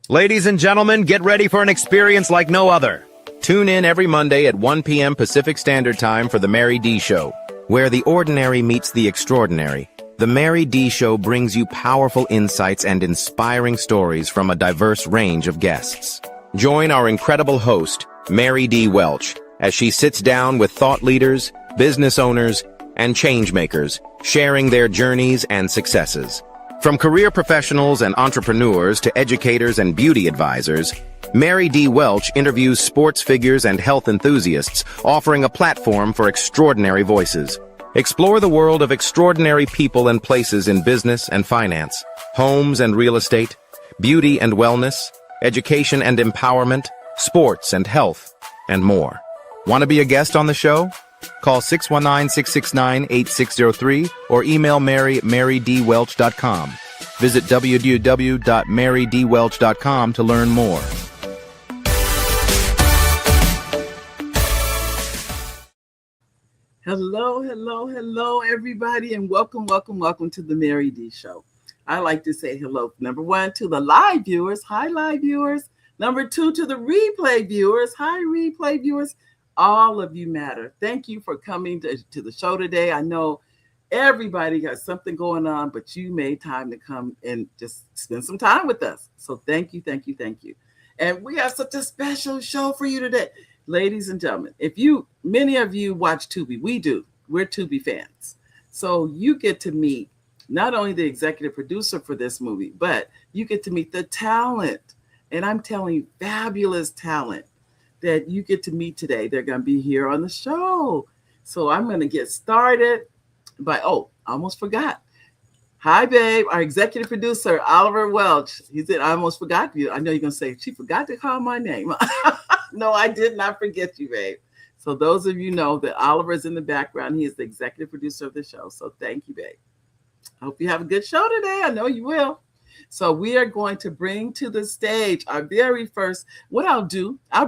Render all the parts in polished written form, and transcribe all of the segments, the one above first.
Ladies and gentlemen, get ready for an experience like no other. Tune in every Monday at 1 p.m. Pacific Standard Time for The Mary D. Show, where the ordinary meets the extraordinary. The Mary D. Show brings you powerful insights and inspiring stories from a diverse range of guests. Join our incredible host, Mary D. Welch, as she sits down with thought leaders, business owners, and changemakers, sharing their journeys and successes. From career professionals and entrepreneurs to educators and beauty advisors, Mary D. Welch interviews sports figures and health enthusiasts, offering a platform for extraordinary voices. Explore the world of extraordinary people and places in business and finance, homes and real estate, beauty and wellness, education and empowerment, sports and health, and more. Want to be a guest on the show? Call 619-669-8603 or email mary@marydwelch.com. Visit www.marydwelch.com to learn more. Hello, everybody, and welcome to the Mary D. Show. I like to say hello, number one, to the live viewers. Hi, live viewers. Number two, to the replay viewers. Hi, replay viewers. All of you matter. Thank you for coming to the show today. I know everybody got something going on, but you made time to come and just spend some time with us. So thank you. And we have such a special show for you today. Ladies and gentlemen, many of you watch Tubi. We do. We're Tubi fans. So you get to meet not only the executive producer for this movie, but you get to meet the talent. And I'm telling you, fabulous talent that you get to meet today. They're going to be here on the show. So I'm going to get started by, I almost forgot. Hi, babe. Our executive producer, Oliver Welch. He said, I almost forgot you. I know you're going to say, she forgot to call my name. No, I did not forget you, babe. So those of you know that Oliver is in the background. He is the executive producer of the show. So thank you, babe. I hope you have a good show today. I know you will. So we are going to bring to the stage our very first, I'll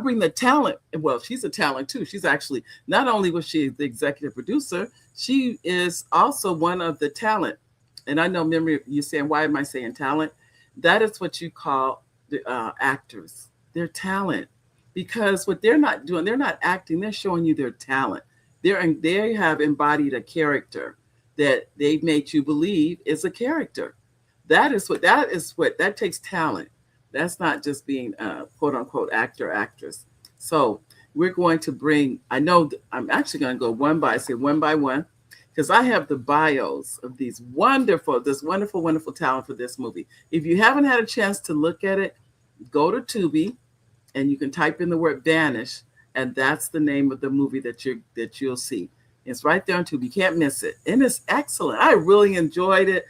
bring the talent. Well, she's a talent too. She's actually, not only was she the executive producer, she is also one of the talent. And I know, memory, you're saying, why am I saying talent? That is what you call the actors. They're talent. Because what they're not doing, they're not acting, they're showing you their talent. They have embodied a character that they've made you believe is a character. That takes talent. That's not just being a quote unquote actor, actress. So we're going to bring, I'm actually going to go one by one, because I have the bios of this wonderful talent for this movie. If you haven't had a chance to look at it, go to Tubi and you can type in the word Vanish, and that's the name of the movie that you'll see. It's right there on Tubi. You can't miss it. And it's excellent. I really enjoyed it.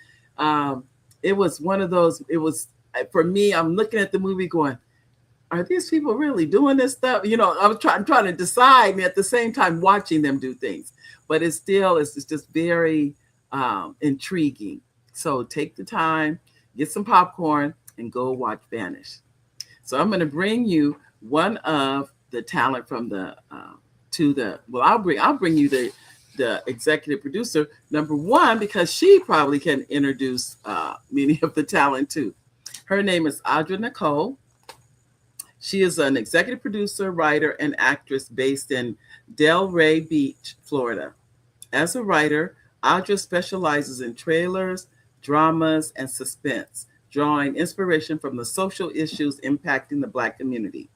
It was one of those, for me, I'm looking at the movie going, are these people really doing this stuff? I was trying to decide, and at the same time watching them do things. But it's just very intriguing. So take the time, get some popcorn, and go watch Vanish. So I'm going to bring you one of the talent from I'll bring you the executive producer, number one, because she probably can introduce many of the talent too. Her name is Audra Nicole. She is an executive producer, writer, and actress based in Delray Beach, Florida. As a writer, Audra specializes in trailers, dramas, and suspense, drawing inspiration from the social issues impacting the Black community.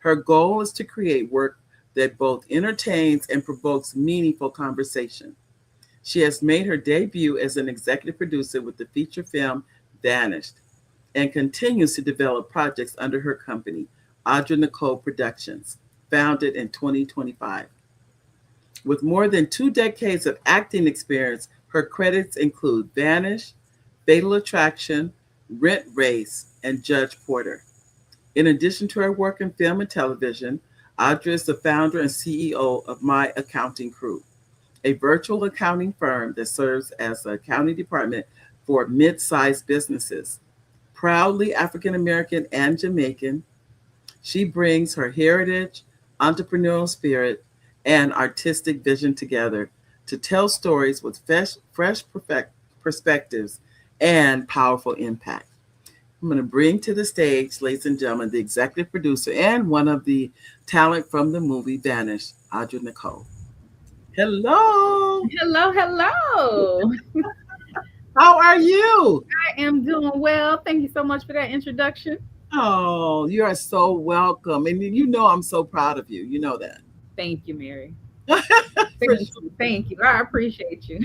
Her goal is to create work that both entertains and provokes meaningful conversation. She has made her debut as an executive producer with the feature film Vanished, and continues to develop projects under her company, Audra Nicole Productions, founded in 2025. With more than 2 decades of acting experience, her credits include Vanish, Fatal Attraction, Rent Race, and Judge Porter. In addition to her work in film and television, Audra is the founder and CEO of My Accounting Crew, a virtual accounting firm that serves as an accounting department for mid-sized businesses. Proudly African-American and Jamaican, she brings her heritage, entrepreneurial spirit, and artistic vision together to tell stories with fresh perspectives and powerful impact. I'm going to bring to the stage, ladies and gentlemen, the executive producer and one of the talent from the movie Vanished, Audra Nicole. Hello. Hello, hello. How are you? I am doing well. Thank you so much for that introduction. Oh, you are so welcome. And you know I'm so proud of you. You know that. Thank you, Mary. For Thank sure. you. Thank you. I appreciate you.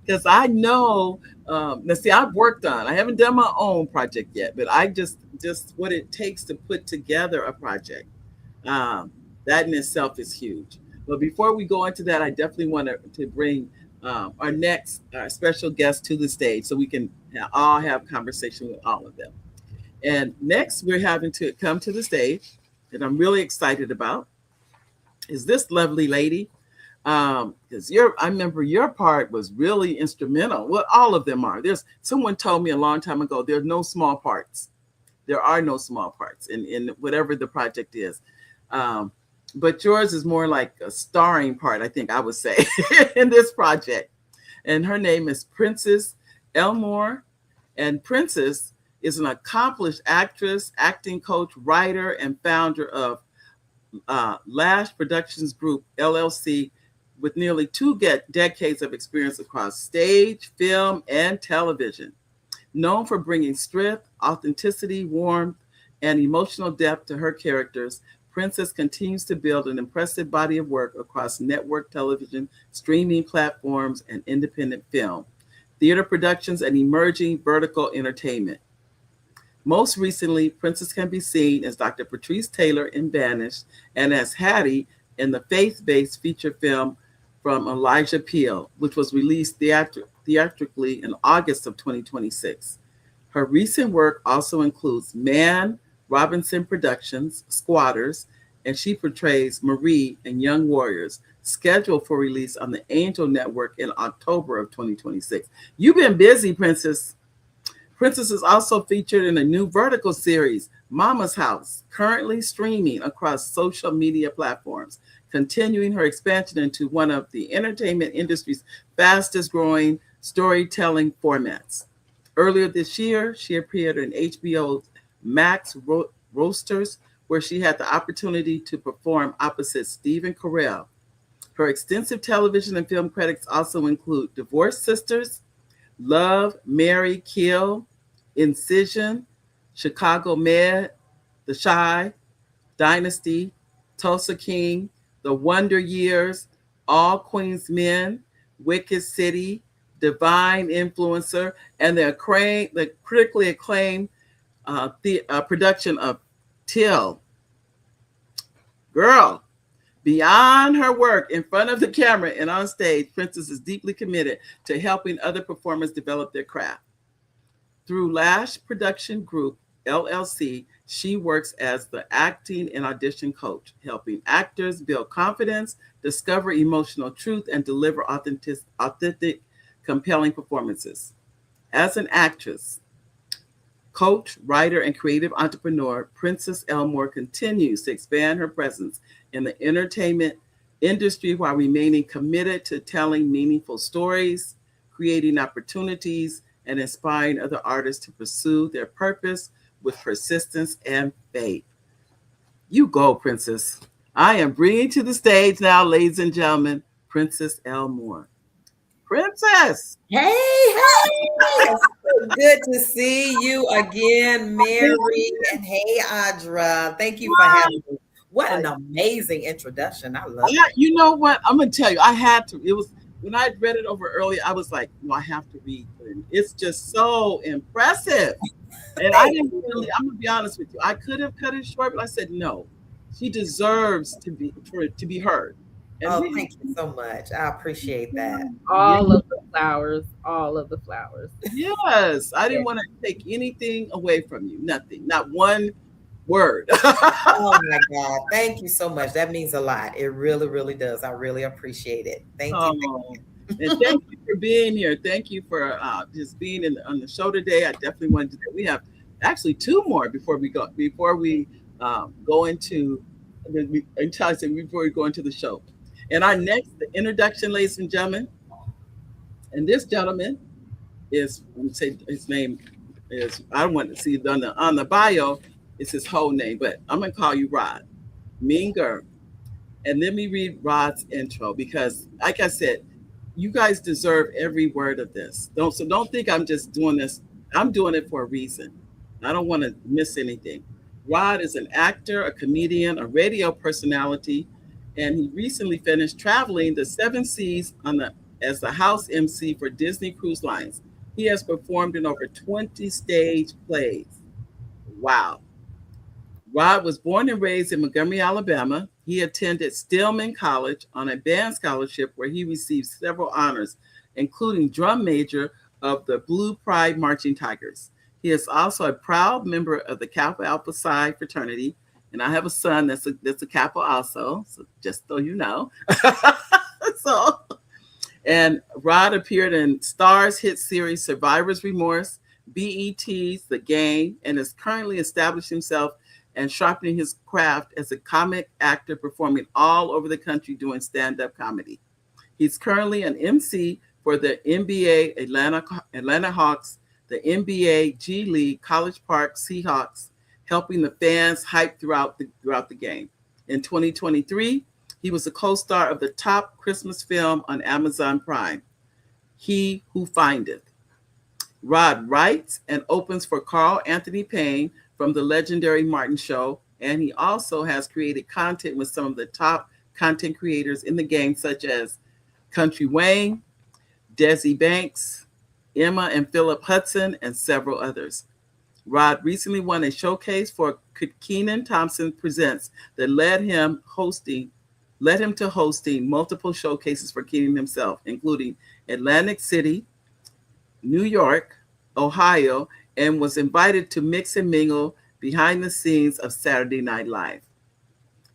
Because I know, now see, I've worked on, I haven't done my own project yet, but I just what it takes to put together a project, that in itself is huge. But before we go into that, I definitely want to bring our next special guest to the stage so we can all have conversation with all of them. And next, we're having to come to the stage that I'm really excited about is this lovely lady. Because I remember your part was really instrumental. Well, all of them are. There's someone told me a long time ago, there's no small parts. There are no small parts in whatever the project is. But yours is more like a starring part, I think I would say, in this project. And her name is Princess Elmore. And Princess is an accomplished actress, acting coach, writer, and founder of Lash Productions Group, LLC, with nearly 2 decades of experience across stage, film, and television. Known for bringing strength, authenticity, warmth, and emotional depth to her characters, Princess continues to build an impressive body of work across network television, streaming platforms, and independent film, theater productions, and emerging vertical entertainment. Most recently, Princess can be seen as Dr. Patrice Taylor in Vanished and as Hattie in the faith-based feature film from Elijah Peel, which was released theatrically in August of 2026. Her recent work also includes Man Robinson Productions, Squatters, and she portrays Marie in Young Warriors, scheduled for release on the Angel Network in October of 2026. You've been busy, Princess. Princess is also featured in a new vertical series, Mama's House, currently streaming across social media platforms, continuing her expansion into one of the entertainment industry's fastest growing storytelling formats. Earlier this year, she appeared in HBO's Max Roasters, where she had the opportunity to perform opposite Stephen Carell. Her extensive television and film credits also include Divorced Sisters, Love, Marry, Kill, Incision, Chicago Med, The Shy, Dynasty, Tulsa King, The Wonder Years, All Queen's Men, Wicked City, Divine Influencer, and the critically acclaimed production of Till. Girl, beyond her work in front of the camera and on stage, Princess is deeply committed to helping other performers develop their craft. Through Lash Production Group, LLC, she works as the acting and audition coach, helping actors build confidence, discover emotional truth, and deliver authentic, compelling performances. As an actress, coach, writer, and creative entrepreneur, Princess Elmore continues to expand her presence in the entertainment industry while remaining committed to telling meaningful stories, creating opportunities, and inspiring other artists to pursue their purpose with persistence and faith. You go, Princess. I am bringing to the stage now, ladies and gentlemen, Princess Elmore. Princess! Hey, it's so good to see you again, Mary, and hey, Audra. Thank you for having me. What an amazing introduction. I love it. You know what? I'm going to tell you, I had to. It was when I read it over earlier, I was like, no, I have to read it. It's just so impressive. And I didn't really, I'm going to be honest with you, I could have cut it short, but I said, no, she deserves to be heard. And thank you so much. I appreciate that. All of the flowers, all of the flowers. Yes. I didn't want to take anything away from you. Nothing. Not one word. Oh my God. Thank you so much. That means a lot. It really, really does. I really appreciate it. Thank you. And thank you for being here. Thank you for just being on the show today. I definitely wanted to. We have actually 2 more before we go into the show. And our next introduction, ladies and gentlemen, and this gentleman is, let me say his name is, I want to see it on the bio, it's his whole name, but I'm going to call you Rod. Mean Girl. And let me read Rod's intro because, like I said, you guys deserve every word of this. Don't think I'm just doing this. I'm doing it for a reason. I don't want to miss anything. Rod is an actor, a comedian, a radio personality, and he recently finished traveling the seven seas as the house MC for Disney Cruise Lines. He has performed in over 20 stage plays. Wow. Rod was born and raised in Montgomery, Alabama. He attended Stillman College on a band scholarship where he received several honors, including drum major of the Blue Pride Marching Tigers. He is also a proud member of the Kappa Alpha Psi fraternity, and I have a son that's a Kappa also, so just so you know. And Rod appeared in Starz hit series Survivor's Remorse, BET's The Game, and has currently established himself and sharpening his craft as a comic actor, performing all over the country doing stand-up comedy. He's currently an MC for the NBA Atlanta Hawks, the NBA G League College Park Seahawks, helping the fans hype throughout the game. In 2023, he was a co-star of the top Christmas film on Amazon Prime, He Who Findeth. Rod writes and opens for Carl Anthony Payne from the legendary Martin Show, and he also has created content with some of the top content creators in the game, such as Country Wayne, Desi Banks, Emma and Philip Hudson, and several others. Rod recently won a showcase for Kenan Thompson Presents that led him to hosting multiple showcases for Kenan himself, including Atlantic City, New York, Ohio, and was invited to mix and mingle behind the scenes of Saturday Night Live.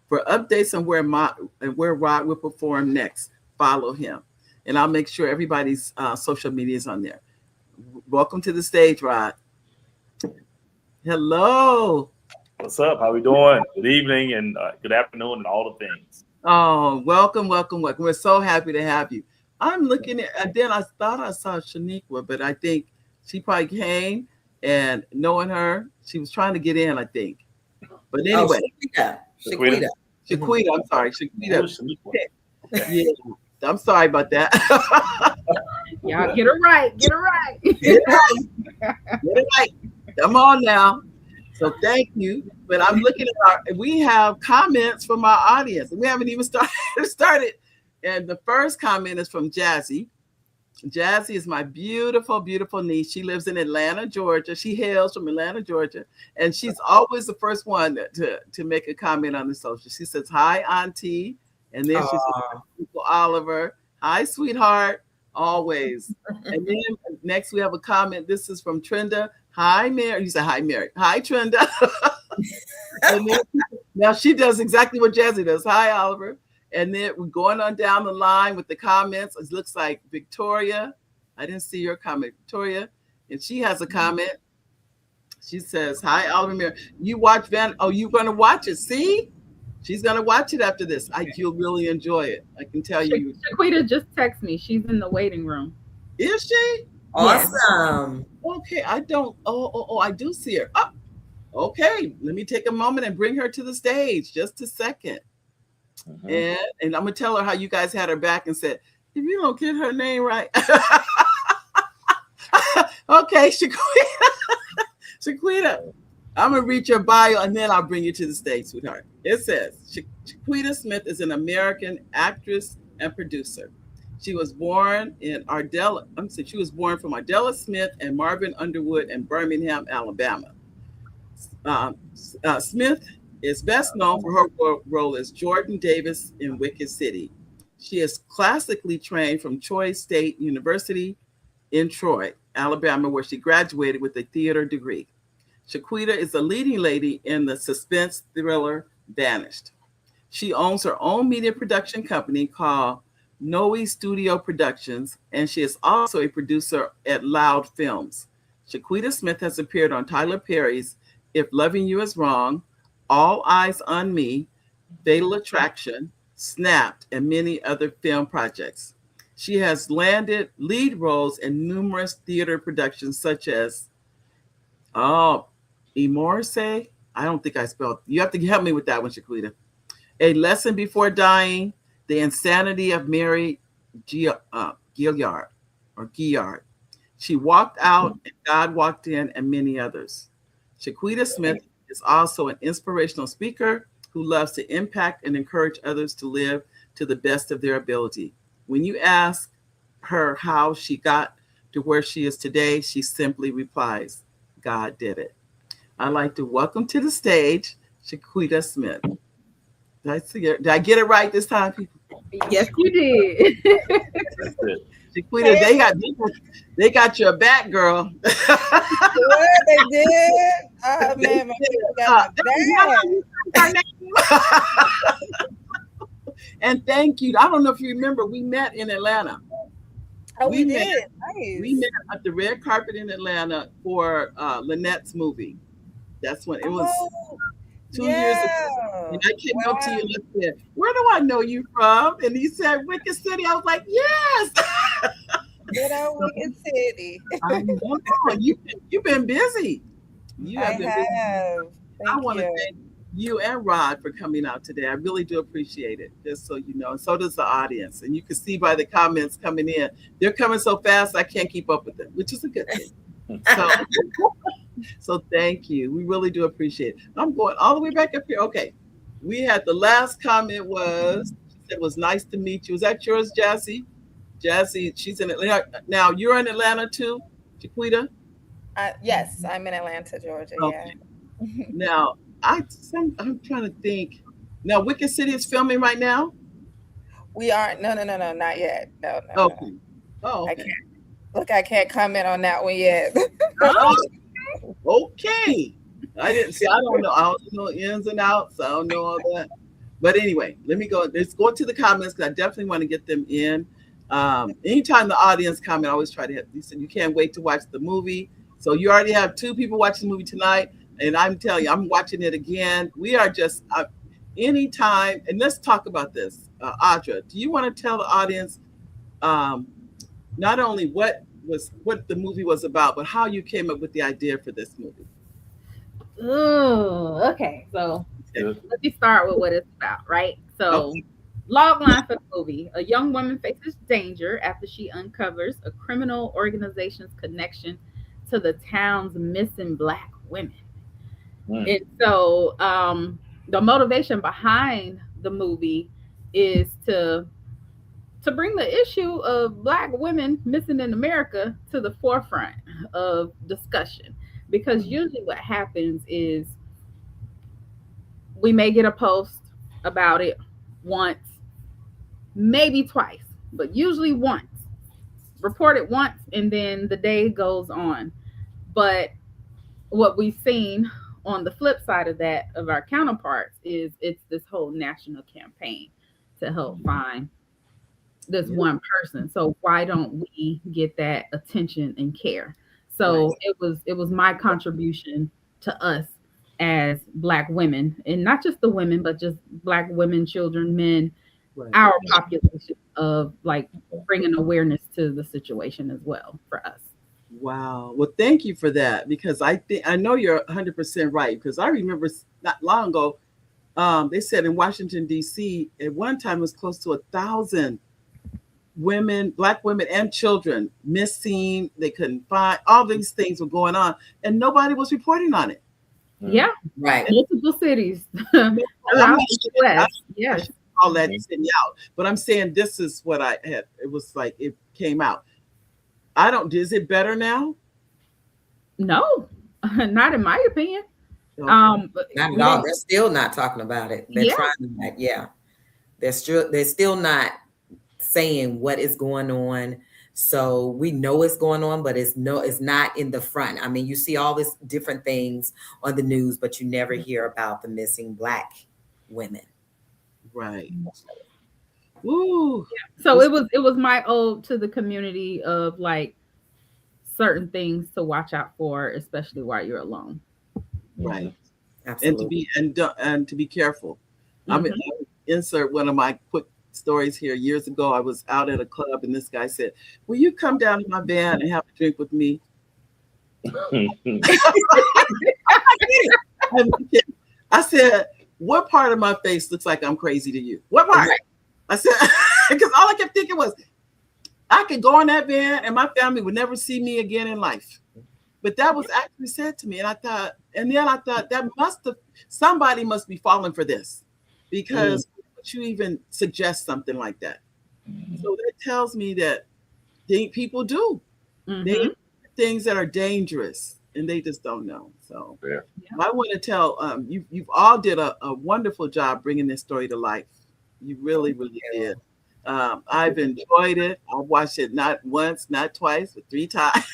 For updates on where Rod will perform next, follow him. And I'll make sure everybody's social media is on there. Welcome to the stage, Rod. Hello. What's up? How we doing? Good evening and good afternoon and all the things. Oh, welcome. We're so happy to have you. I'm looking at, then I thought I saw Shaniqua, but I think she probably came, and knowing her, she was trying to get in, I think. But anyway. Shaquita. Shaquita, I'm sorry. Shaquita. Okay. Yeah, I'm sorry about that. Y'all get her right. Get her right. Get it right. Come on now. So thank you. But I'm looking at we have comments from our audience. We haven't even started. And the first comment is from Jazzy. Jazzy is my beautiful, beautiful niece. She lives in Atlanta, Georgia. She hails from Atlanta, Georgia. And she's always the first one to make a comment on the social. She says, hi, Auntie. And then she says, Uncle Oliver. Hi, sweetheart. Always. And then next we have a comment. This is from Trenda. Hi, Mary. You say hi, Mary. Hi, Trenda. And then, now she does exactly what Jazzy does. Hi, Oliver. And then we're going on down the line with the comments. It looks like Victoria. I didn't see your comment, Victoria. And she has a comment. She says, hi, Oliver Mary. You watch you're going to watch it. See? She's going to watch it after this. You'll really enjoy it. I can tell you. Shaquita just texted me. She's in the waiting room. Is she? Awesome. Okay. I do see her. Oh, okay. Let me take a moment and bring her to the stage. Just a second. And I'm going to tell her how you guys had her back and said, if you don't get her name right. Okay, Shaquita, I'm going to read your bio and then I'll bring you to the stage, sweetheart. It says, Shaquita Smith is an American actress and producer. She was born from Ardella Smith and Marvin Underwood in Birmingham, Alabama. Smith is best known for her role as Jordan Davis in Wicked City. She is classically trained from Troy State University in Troy, Alabama, where she graduated with a theater degree. Shaquita is a leading lady in the suspense thriller Vanished. She owns her own media production company called Noe Studio Productions, and she is also a producer at Loud Films. Shaquita Smith has appeared on Tyler Perry's If Loving You Is Wrong, All Eyes on Me, Fatal Attraction, Snapped, and many other film projects. She has landed lead roles in numerous theater productions such as Oh, Imorse. I don't think I spelled. You have to help me with that one, Shaquita. A Lesson Before Dying: The Insanity of Mary Gilliard or Gillard. She Walked Out and God Walked In, and many others. Shaquita Smith is also an inspirational speaker who loves to impact and encourage others to live to the best of their ability. When you ask her how she got to where she is today, she simply replies, God did it. I'd like to welcome to the stage Shaquita Smith. Did I get it right this time, people? Yes, you did. Shaquita, they got your back, girl. What they did? Oh man, my people got my back. And thank you. I don't know if you remember, we met in Atlanta. Oh, we met, did. Nice. We met at the red carpet in Atlanta for Lynette's movie. That's when it was 2 years ago. And I came up to you and I said, where do I know you from? And he said, Wicked City. I was like, yes. Good old Wicked City. I know. You've been busy. You have been busy. I want to thank you and Rod for coming out today. I really do appreciate it, just so you know. And so does the audience. And you can see by the comments coming in, they're coming so fast I can't keep up with them, which is a good thing. So thank you. We really do appreciate it. I'm going all the way back up here. Okay. We had the last comment was, it was nice to meet you. Was that yours, Jassy? Jassy, she's in Atlanta. Now, you're in Atlanta too, Chiquita? Yes, I'm in Atlanta, Georgia. Okay. Yeah. Now, I'm trying to think. Now, Wicked City is filming right now? We aren't. No, not yet. No. Okay. Oh, okay. I can't comment on that one yet. Okay. I don't know. I don't know ins and outs. I don't know all that. But anyway, let's go to the comments because I definitely want to get them in. Anytime the audience comment, I always try to hit. You said you can't wait to watch the movie. So you already have 2 people watching the movie tonight. And I'm telling you, I'm watching it again. We are just anytime. And let's talk about this. Audra, do you want to tell the audience not only what the movie was about, but how you came up with the idea for this movie? Oh, okay. So let me start with what it's about, right? So log line for the movie. A young woman faces danger after she uncovers a criminal organization's connection to the town's missing Black women. And so the motivation behind the movie is to bring the issue of Black women missing in America to the forefront of discussion. Because usually what happens is we may get a post about it once, maybe twice, but usually once. Report it once, and then the day goes on. But what we've seen on the flip side of that, of our counterparts, is it's this whole national campaign to help find this one person. So why don't we get that attention and care? So it was my contribution to us as Black women, and not just the women, but just Black women, children, men, our population, of like bringing awareness to the situation as well for us. Wow. Well, thank you for that, because I know you're 100% right, because I remember not long ago, they said in Washington, D.C., at one time it was close to 1,000 women, Black women and children missing. They couldn't find. All these things were going on, and nobody was reporting on it. Yeah. Right. Multiple cities around the U.S. Yes. All that sitting out. But I'm saying this is what I had. It was like it came out. Is it better now? No, not in my opinion. Okay. Not at all. They're still not talking about it. They're trying to, They're still not saying what is going on. So we know it's going on, but it's not in the front. I mean, you see all these different things on the news, but you never hear about the missing Black women. Right. Ooh. Yeah. So it was my ode to the community of like certain things to watch out for, especially while you're alone. Right. Absolutely. And to be careful. I'm gonna insert one of my quick stories here. Years ago, I was out at a club and this guy said, "Will you come down to my van and have a drink with me?" I said, what part of my face looks like I'm crazy to you? What part? Right. I said, because all I kept thinking was, I could go in that van and my family would never see me again in life. But that was actually said to me. And then I thought that somebody must be falling for this, because you even suggest something like that. So that tells me that people do. They do things that are dangerous and they just don't know. So I want to tell you've all did a wonderful job bringing this story to life. You really, really did. I've enjoyed it. I've watched it not once, not twice, but 3 times.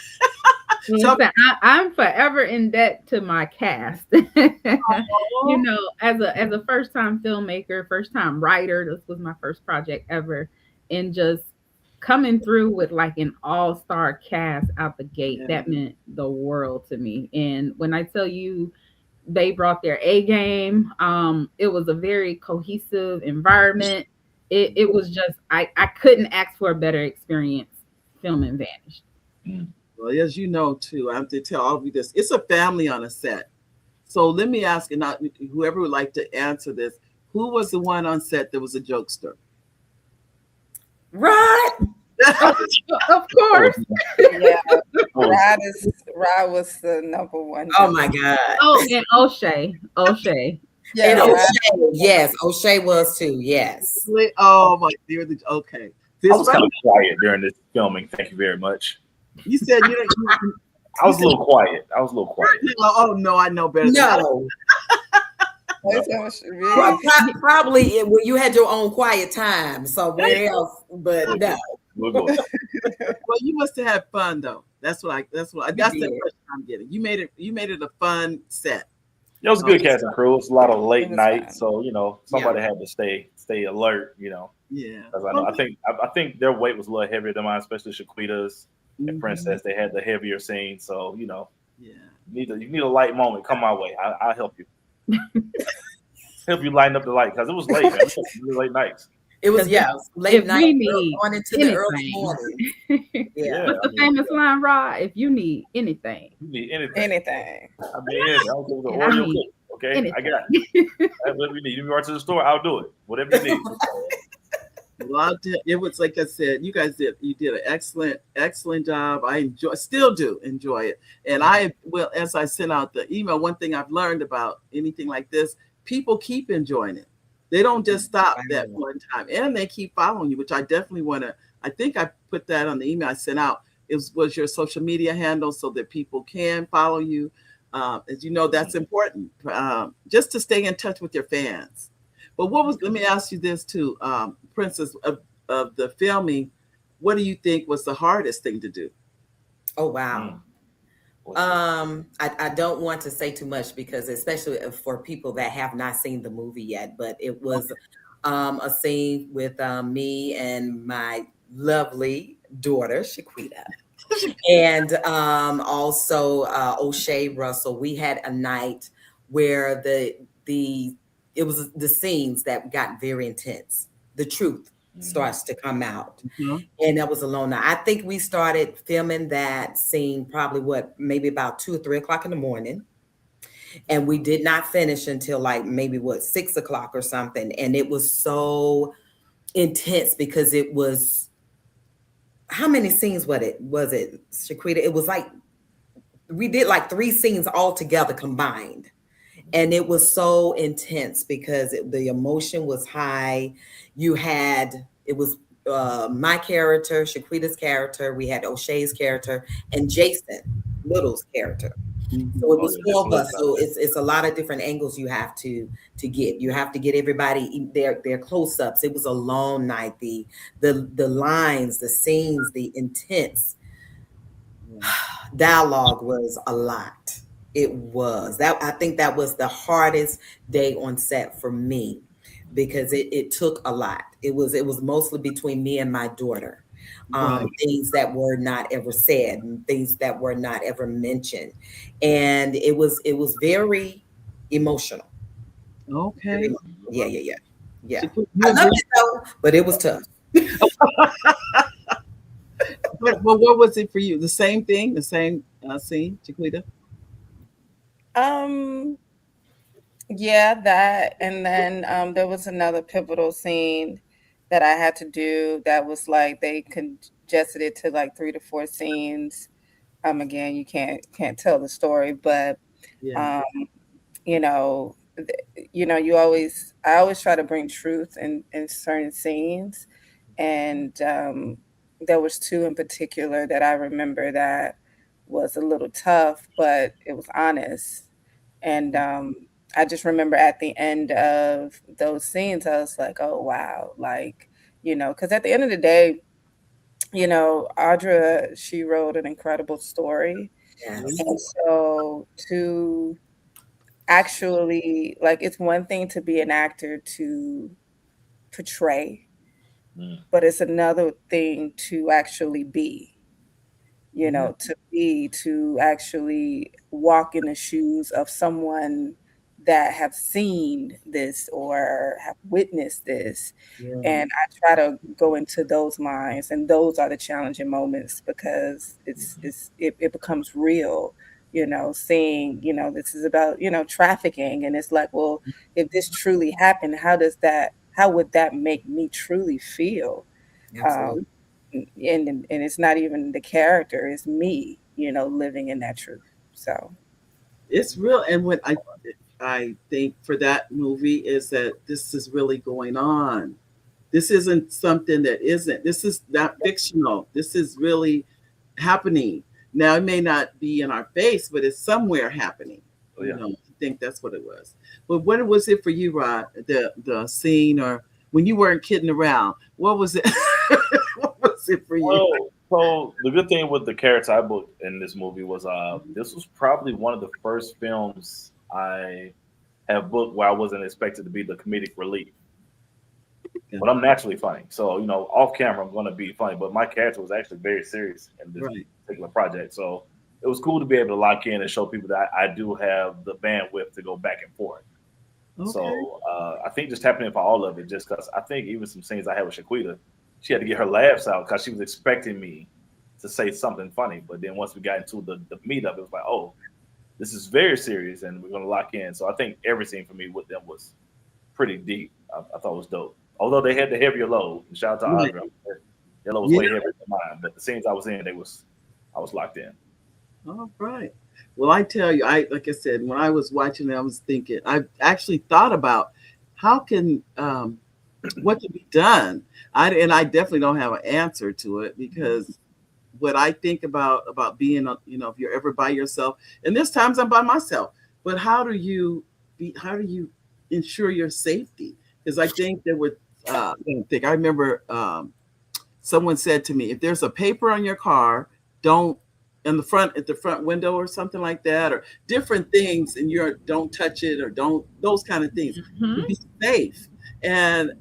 So I'm forever in debt to my cast. You know, as a first-time filmmaker, first-time writer, this was my first project ever, and just coming through with like an all-star cast out the gate, that meant the world to me. And when I tell you they brought their A game, it was a very cohesive environment. It was just, I couldn't ask for a better experience filming Vanished. Well, as you know, too, I have to tell all of you this. It's a family on a set. So let me ask, and whoever would like to answer this, who was the one on set that was a jokester? Right. Of course. Yeah. Rod was the number one. Oh my God. Oh, and O'Shea. Yeah, And O'Shea, yes, O'Shea was too. Yes. Oh my dear. Okay. I was kind of quiet during this filming. Thank you very much. You said you didn't. I was a little quiet. Oh no, I know better. No. Probably when you had your own quiet time somewhere else, but no. Well, you must have had fun though. That's the question I'm getting. You made it a fun set. It was a good cast and crew. It's a lot of late nights, so somebody had to stay alert. Yeah. I think their weight was a little heavier than mine, especially Shaquita's and Princess. They had the heavier scenes, so yeah. You need a light moment. Come my way. I'll help you. Help you lighten up the light, because it was late, man. It was really late nights. It was late night on into the early morning. What's the famous line, Rod? If you need anything. You need anything. Anything. I mean, I'll go to the Oreo cake. Okay, anything. I got it. That's what we need. You run to the store, I'll do it. Whatever you need. Well, it was like I said, you did an excellent job. I still do enjoy it. And as I sent out the email, one thing I've learned about anything like this, people keep enjoying it. They don't just stop that one time, and they keep following you, which I definitely want to. I think I put that on the email I sent out. It was your social media handle so that people can follow you. As you know, that's important, just to stay in touch with your fans. But let me ask you this too, Princess, of the filming, what do you think was the hardest thing to do? Oh, wow. I don't want to say too much, because especially for people that have not seen the movie yet, but it was a scene with me and my lovely daughter, Shaquita, and also O'Shea Russell. We had a night where it was the scenes that got very intense. The truth starts to come out. And that was a long night. I think we started filming that scene probably maybe about 2 or 3 o'clock in the morning. And we did not finish until like maybe 6 o'clock or something. And it was so intense because it was, how many scenes was it, Shaquita? It was like, we did like 3 scenes all together combined. And it was so intense because the emotion was high. It was my character, Shaquita's character, we had O'Shea's character, and Jason Little's character. So it was 4 of us. So it's a lot of different angles you have to get. You have to get everybody their close-ups. It was a long night. The lines, the scenes, the intense dialogue was a lot. It was I think that was the hardest day on set for me, because it took a lot. It was mostly between me and my daughter. Things that were not ever said, and things that were not ever mentioned, and it was very emotional. Okay. Yeah. I love it though, but it was tough. But what was it for you? The same thing, the same scene, Chiquita? Yeah, that. And then there was another pivotal scene that I had to do that was like they congested it to like 3 to 4 scenes. Again, you can't tell the story, but Yeah. um, you know, I always try to bring truth in certain scenes, and there was two in particular that I remember that was a little tough, but it was honest. And I just remember at the end of those scenes, I was like, oh, wow. Like, because at the end of the day, Audra, she wrote an incredible story. Yes. And so to actually, like, it's one thing to be an actor to portray, but it's another thing to actually be. To actually walk in the shoes of someone that have seen this or have witnessed this. Yeah. And I try to go into those minds, and those are the challenging moments because it becomes real, seeing, this is about, trafficking. And it's like, well, if this truly happened, how would that make me truly feel? Absolutely. And it's not even the character, it's me, living in that truth. So It's real. And what I think for that movie is that this is really going on. This isn't something that isn't. This is not fictional. This is really happening. Now it may not be in our face, but it's somewhere happening. Oh, yeah. I think that's what it was. But what was it for you, Rod? The scene, or when you weren't kidding around? What was it? What was it for you? Well, so the good thing with the character I booked in this movie was this was probably one of the first films I have booked where I wasn't expected to be the comedic relief. Yeah. But I'm naturally funny. So, off camera, I'm going to be funny. But my character was actually very serious in this particular project. So it was cool to be able to lock in and show people that I do have the bandwidth to go back and forth. Okay. So I think just happening for all of it, just because I think even some scenes I had with Shaquita, she had to get her laughs out because she was expecting me to say something funny. But then once we got into the meetup, it was like, oh, this is very serious and we're going to lock in. So I think every scene for me with them was pretty deep. I thought it was dope. Although they had the heavier load. Shout out to Audra. Their load was way heavier than mine. But the scenes I was in, I was locked in. All right. Well, I tell you, like I said, when I was watching it, I was thinking, I actually thought about how can what can be done. I definitely don't have an answer to it, because what I think about being, if you're ever by yourself, and there's times I'm by myself, but how do you ensure your safety? Because I think there were, I remember someone said to me, if there's a paper on your car, don't at the front window or something like that, or different things, and don't touch it, or don't, those kind of things to be safe. And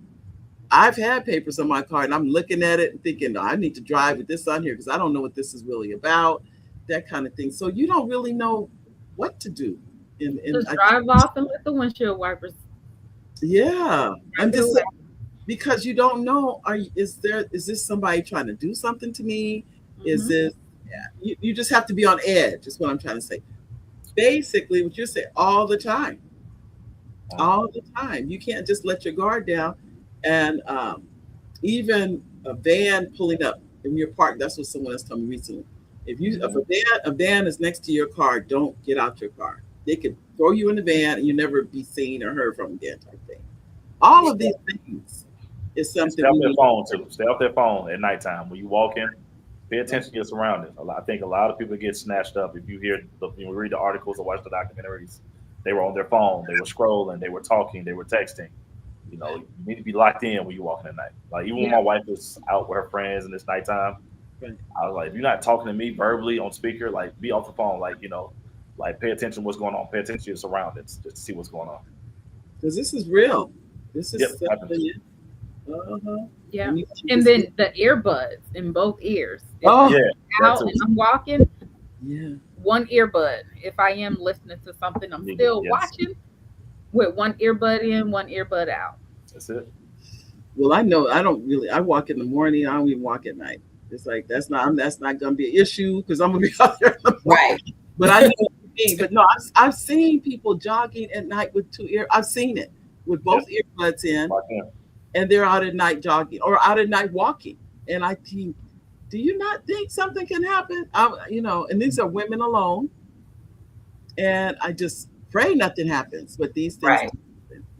I've had papers on my car and I'm looking at it and thinking, no, I need to drive with this on here because I don't know what this is really about, that kind of thing. So you don't really know what to do. Just drive off and let the windshield wipers. Yeah. I'm just saying, because you don't know, is this somebody trying to do something to me? Is this, you just have to be on edge, is what I'm trying to say. Basically, what you're saying, all the time. All the time. You can't just let your guard down. And even a van pulling up in your park, that's what someone else told me recently. If a van is next to your car, don't get out your car. They could throw you in the van and you never be seen or heard from again, type thing. All of these things is something. Stay off their phone too. Stay off their phone at nighttime when you walk in. Pay attention to your surroundings. I think a lot of people get snatched up. If you read the articles or watch the documentaries, they were on their phone, they were scrolling, they were talking, they were texting. You need to be locked in when you're walking at night. Like, even when my wife was out with her friends and it's nighttime, I was like, if you're not talking to me verbally on speaker, like, be off the phone. Like, pay attention to what's going on. Pay attention to your surroundings just to see what's going on. Because this is real. This is something. Yeah. And then the earbuds in both ears. Out and I'm walking. Yeah. One earbud. If I am listening to something, I'm still watching with one earbud in, one earbud out. That's it. Well, I know I walk in the morning. I don't even walk at night. It's like that's not gonna be an issue because I'm gonna be out there. Right. But I know what you mean. But no, I've seen people jogging at night with I've seen it with both earbuds in, and they're out at night jogging or out at night walking. And I think, do you not think something can happen? And these are women alone. And I just pray nothing happens, but these things happen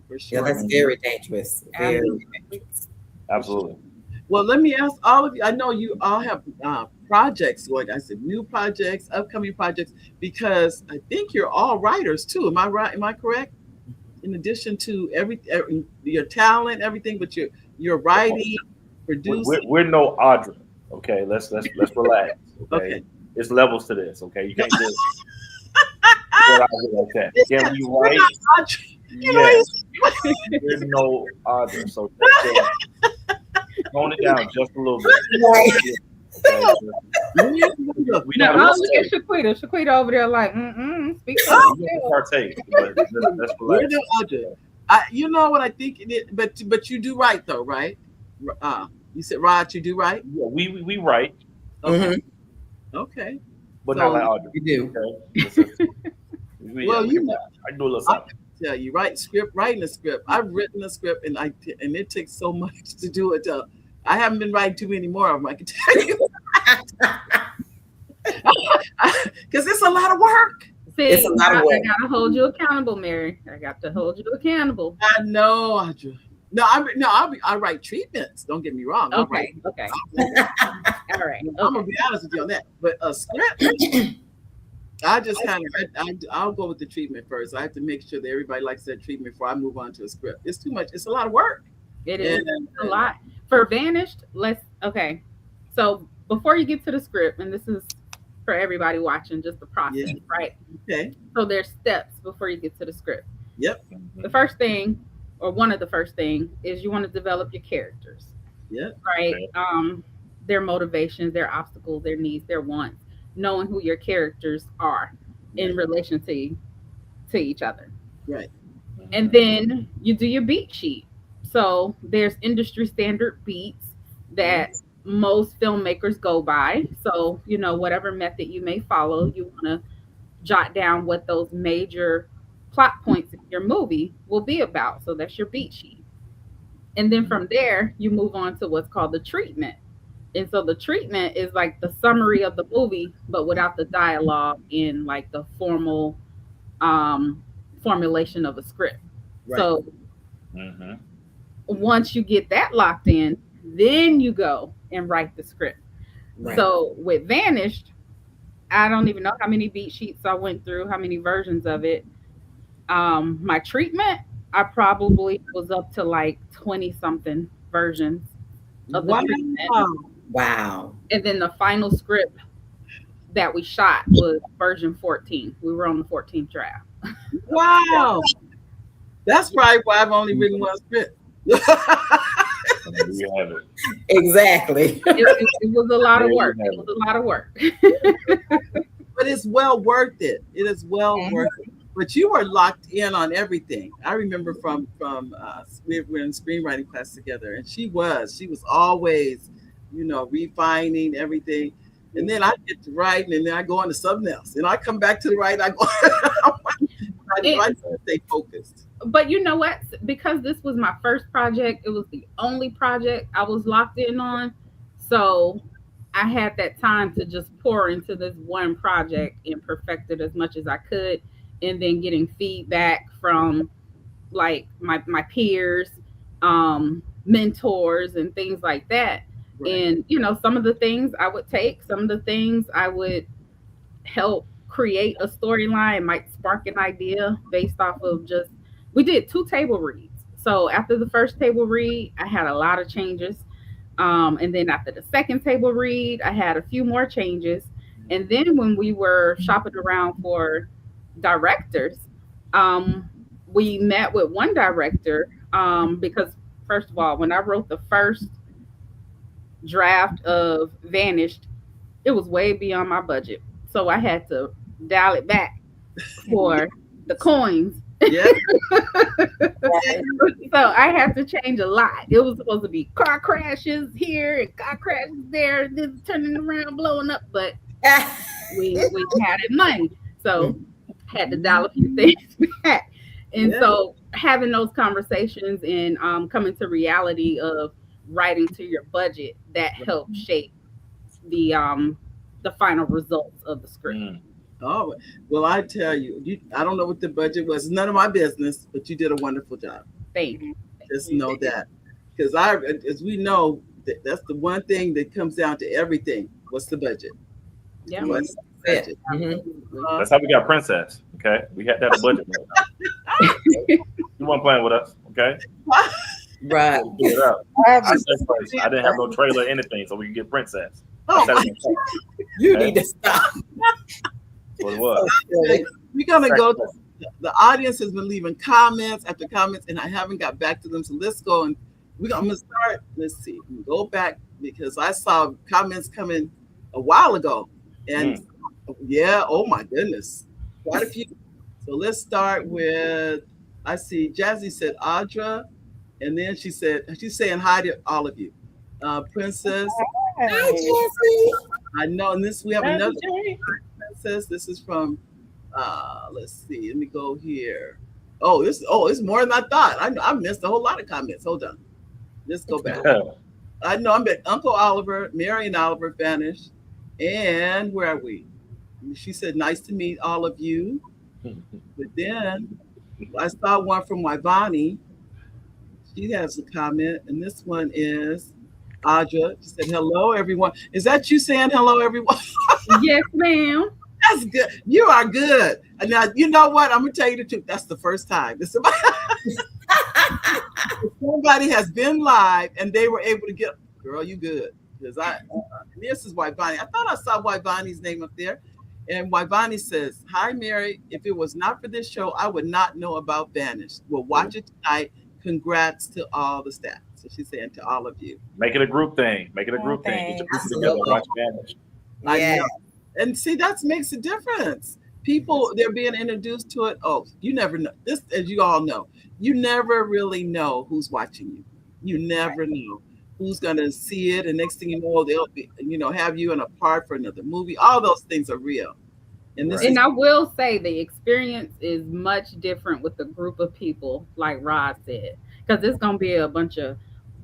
for sure. Yeah, that's very dangerous. Very dangerous. Absolutely. Well, let me ask all of you. I know you all have projects going. I said new projects, upcoming projects, because I think you're all writers too. Am I right? Am I correct? In addition to your talent, everything, but you're writing, producing. We're no Audra. Okay, let's relax. Okay, it's levels to this. Okay, you can't just. Okay, can we write? There's no Audra, so tone it down just a little bit. No, look at Shaquita. Shaquita over there like, speak up. Partake, but that's relax. You know what I think it is, but you do write though, right? You said, Rod, you do write? Yeah, we write. Okay. Okay. But not like Audrey. We do. Okay. Well, I do a little something. Yeah, you writing a script. I've written a script, and it takes so much to do it. I haven't been writing too many more of them. I can tell you, because it's a lot of work. See, it's a lot of work. I gotta hold you accountable, Mary. I got to hold you accountable. I know, Audra. I write treatments. Don't get me wrong. Okay. All right. I'm gonna be honest with you on that. But a script, I just I'll go with the treatment first. I have to make sure that everybody likes that treatment before I move on to a script. It's too much. It's a lot of work. It is a lot. For Vanished, so before you get to the script, and this is for everybody watching, just the process, right? Okay. So there's steps before you get to the script. Yep. The first thing, or one of the first things, is you want to develop your characters. Yep. Right. Their motivations, their obstacles, their needs, their wants, knowing who your characters are in relation to each other. Right. And then you do your beat sheet. So there's industry standard beats that most filmmakers go by. So, whatever method you may follow, you want to jot down what those major plot points in your movie will be about. So that's your beat sheet. And then from there, you move on to what's called the treatment. And so the treatment is like the summary of the movie, but without the dialogue in like the formal formulation of a script. Right. So once you get that locked in, then you go and write the script. Right. So with Vanished, I don't even know how many beat sheets I went through, how many versions of it. My treatment, I probably was up to like 20 something versions of the treatment. Wow. And then the final script that we shot was version 14. We were on the 14th draft. Wow. That's probably why I've only written one script. Exactly. It was a lot of work. It was a lot of work. But it's well worth it. It is well worth it. But you were locked in on everything. I remember from we were in screenwriting class together, and she was always, refining everything. And then I get to writing, and then I go on to something else. And I come back to the writing. I go. I stay focused. But you know what? Because this was my first project, it was the only project I was locked in on. So I had that time to just pour into this one project and perfect it as much as I could. And then getting feedback from like my peers, mentors, and things like that. Right. And, some of the things I would take, some of the things I would help create a storyline, might spark an idea based off of we did 2 table reads. So after the first table read, I had a lot of changes. And then after the second table read, I had a few more changes. And then when we were shopping around for directors, we met with one director because, first of all, when I wrote the first draft of Vanished, it was way beyond my budget. So I had to dial it back for the coins. Yeah. So I had to change a lot. It was supposed to be car crashes here and car crashes there, this turning around, blowing up, but we had it money. So had to dial a few things back. And so having those conversations and coming to reality of writing to your budget, that helped shape the final results of the script. Oh, well, I tell you, I don't know what the budget was. None of my business, but you did a wonderful job. Thank you. Just know that. Because as we know, that's the one thing that comes down to everything. What's the budget? Yeah. What's the budget? That's how we got Princess. Okay. We had that a budget. You weren't playing with us. Okay. Right. Get it up. I didn't have no trailer or anything, so we could get Princess. You need to stop. What it was. We're going to go. The audience has been leaving comments after comments, and I haven't got back to them. So let's go. And I'm going to start. Let's see. Go back because I saw comments coming a while ago. And oh my goodness. Quite a few. So let's start with, I see Jazzy said Audra. And then she's saying hi to all of you. Princess. Hi, Jazzy. I know. And we have another Princess. This is from, let's see. Let me go here. It's more than I thought. I missed a whole lot of comments. Hold on. Let's go back. I know I'm at Uncle Oliver, Mary and Oliver vanished. And where are we? She said, nice to meet all of you. But then I saw one from Wivani. She has a comment, and this one is Audra. She said, hello, everyone. Is that you saying hello, everyone? Yes, ma'am. That's good. You are good. And now, you know what? I'm going to tell you the truth. That's the first time. Somebody has been live, and they were able to get, girl, you good. Because this is Wivani. I thought I saw Wivani's name up there. And Wivani says, hi, Mary. If it was not for this show, I would not know about Vanished. We'll watch it tonight. Congrats to all the staff. So she's saying to all of you. Make it a group thing. Make it a group thing. Get your people together. Watch Vanished. I know. And see, that makes a difference. People, they're being introduced to it. Oh, you never know. This, as you all know, you never really know who's watching you. You never know who's going to see it. And next thing you know, they'll be, have you in a part for another movie. All those things are real. And I will say the experience is much different with a group of people, like Rod said, because it's going to be a bunch of,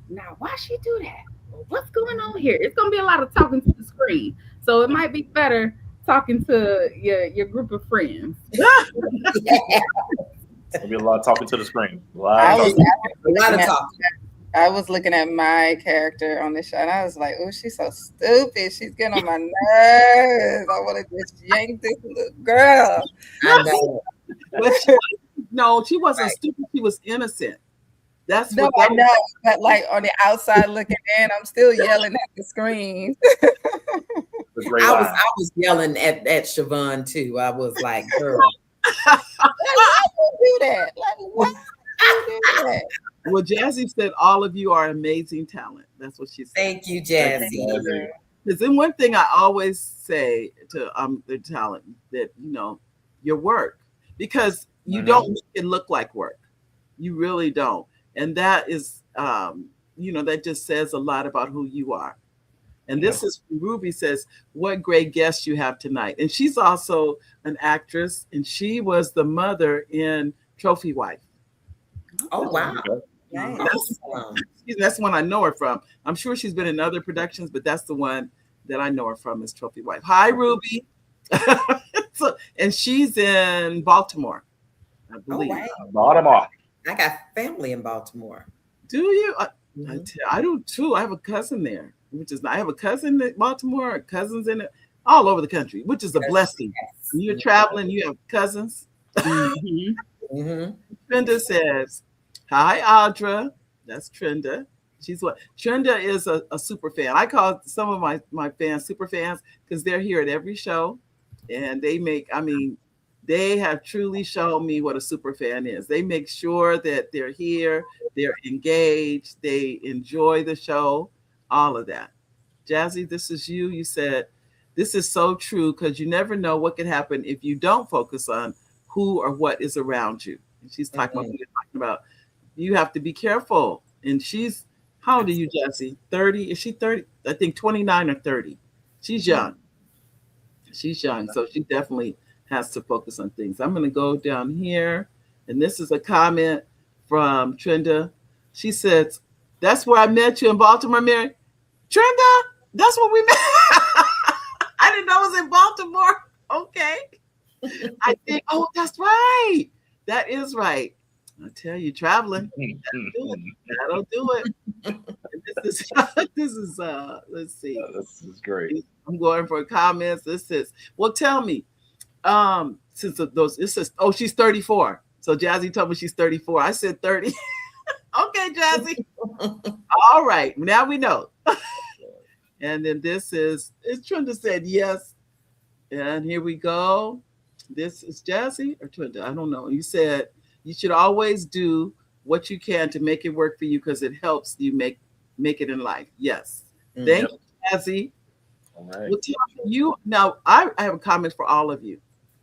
now, why she do that? What's going on here? It's going to be a lot of talking to the screen. So it might be better talking to your group of friends. There'll be a lot of talking to the screen. A lot of talking. I was looking at my character on the show, and I was like, oh, she's so stupid. She's getting on my nerves. I want to just yank this little girl. I know. No, she wasn't stupid. She was innocent. That's what I know. But like on the outside looking in, I'm still yelling at the screen. I was yelling at Siobhan too. I was like, girl. Why you do that? Like, why you do that? Well, Jazzy said all of you are amazing talent. That's what she said. Thank you, Jazzy. Because then one thing I always say to the talent that, your work, because you don't make it look like work. You really don't. And that is, that just says a lot about who you are. And this is Ruby says, what great guest you have tonight. And she's also an actress, and she was the mother in Trophy Wife. Oh, wow. That's the one I know her from. I'm sure she's been in other productions, but that's the one that I know her from is Trophy Wife. Hi, Ruby. And she's in Baltimore, I believe. Oh, wow. Baltimore. I got family in Baltimore. Do you? I do too. I have a cousin there, I have a cousin in Baltimore, cousins in it, all over the country, which is a blessing. When you're traveling, you have cousins. Trenda says, hi, Audra. That's Trenda. She's what? Trenda is a super fan. I call some of my fans super fans because they're here at every show. And they have truly shown me what a super fan is. They make sure that they're here, they're engaged, they enjoy the show, all of that. Jazzy, this is you. You said, this is so true because you never know what can happen if you don't focus on who or what is around you. And she's talking about you have to be careful. And she's, how old are you, Jessie? 30? Is she 30? I think 29 or 30. She's young. She's young. So she definitely has to focus on things. I'm going to go down here. And this is a comment from Trenda. She says, that's where I met you in Baltimore, Mary. Trenda, that's where we met. I didn't know it was in Baltimore. Okay. I think, oh, that's right. That is right. I tell you, traveling. That'll do it. This is let's see. This is great. I'm going for comments. This is, well, tell me. Since those, it says, oh, she's 34. So Jazzy told me she's 34. I said 30. Okay, Jazzy. All right. Now we know. And then this is, it's Trenda said yes. And here we go. This is Jazzy or Trenda. I don't know. You said you should always do what you can to make it work for you because it helps you make it in life. Yes. Thank you, Jazzy. All right. Well, you now, I have a comment for all of you.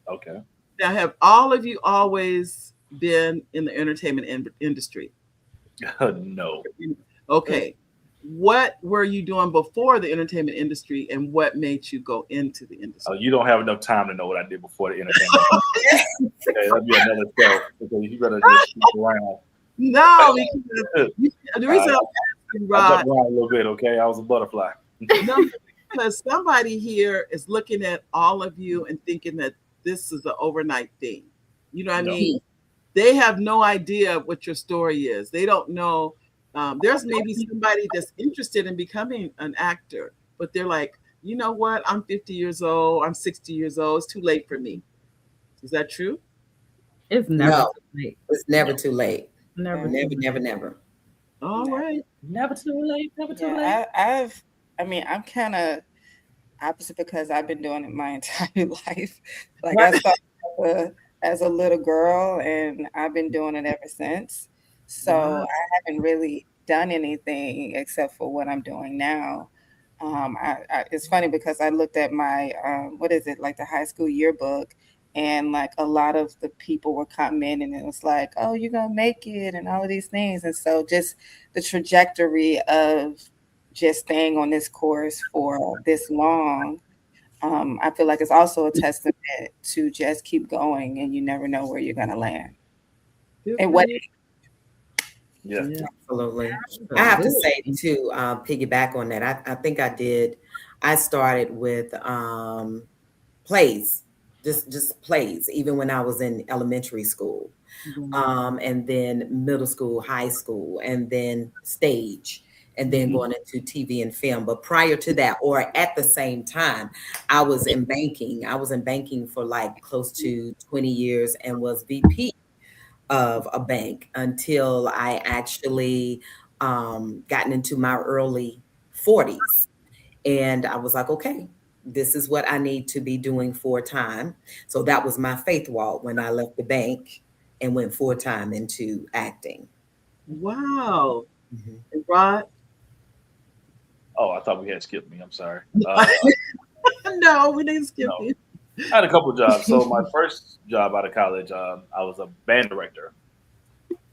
Okay. Now, have all of you always been in the entertainment industry? No. Okay. What were you doing before the entertainment industry, and what made you go into the industry? Oh, you don't have enough time to know what I did before the entertainment. Okay, that'd be another show. Okay, you better just stick around. No, because the reason I'm asking, Rod, I jumped around a little bit. Okay, I was a butterfly. No, because somebody here is looking at all of you and thinking that this is an overnight thing. You know what I mean? They have no idea what your story is. They don't know. There's maybe somebody that's interested in becoming an actor, but they're like, you know what? I'm 50 years old. I'm 60 years old. It's too late for me. Is that true? It's never too late. It's never too late. Never. All right. Never too late. Never too late. I'm kind of opposite because I've been doing it my entire life. Like I started as a little girl, and I've been doing it ever since. So I haven't really done anything except for what I'm doing now. It's funny because I looked at my like the high school yearbook, and like a lot of the people were commenting, and it was like, oh, you're gonna make it and all of these things. And so just the trajectory of just staying on this course for this long, I feel like it's also a testament to just keep going, and you never know where you're gonna land. And what Yeah, absolutely. I have to say too, piggyback on that. I think I started with plays, just plays, even when I was in elementary school, and then middle school, high school, and then stage, and then going into TV and film. But prior to that, or at the same time, I was in banking. I was in banking for like close to 20 years and was VP of a bank until I actually gotten into my early 40s. And I was like, okay, this is what I need to be doing full time. So that was my faith walk when I left the bank and went full time into acting. Wow. And Rod? Oh, I thought we had skipped me. I'm sorry. No, we didn't skip you. I had a couple of jobs. So my first job out of college, I was a band director.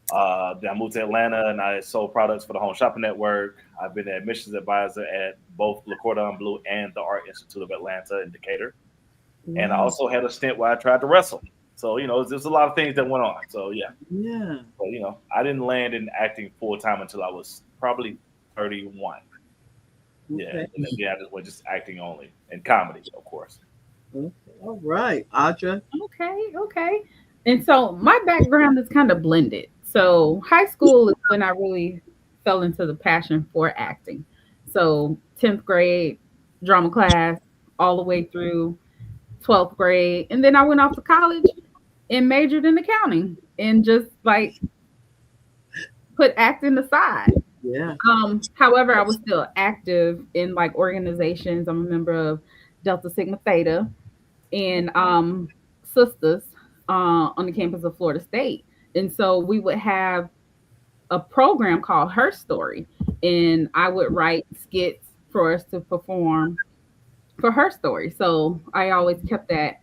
Then I moved to Atlanta and I sold products for the Home Shopping Network. I've been an admissions advisor at both Le Cordon Bleu and the Art Institute of Atlanta in Decatur. And I also had a stint where I tried to wrestle. So, there's a lot of things that went on. So, yeah. Yeah. But, I didn't land in acting full time until I was probably 31. Okay. Yeah. And then, I just went just acting only and comedy, of course. Okay. All right, Audra. Okay. And so my background is kind of blended. So high school is when I really fell into the passion for acting. So 10th grade drama class all the way through 12th grade. And then I went off to college and majored in accounting and just like put acting aside. Yeah. However, I was still active in like organizations. I'm a member of Delta Sigma Theta and Sisters on the campus of Florida State. And so we would have a program called Her Story, and I would write skits for us to perform for Her Story. So I always kept that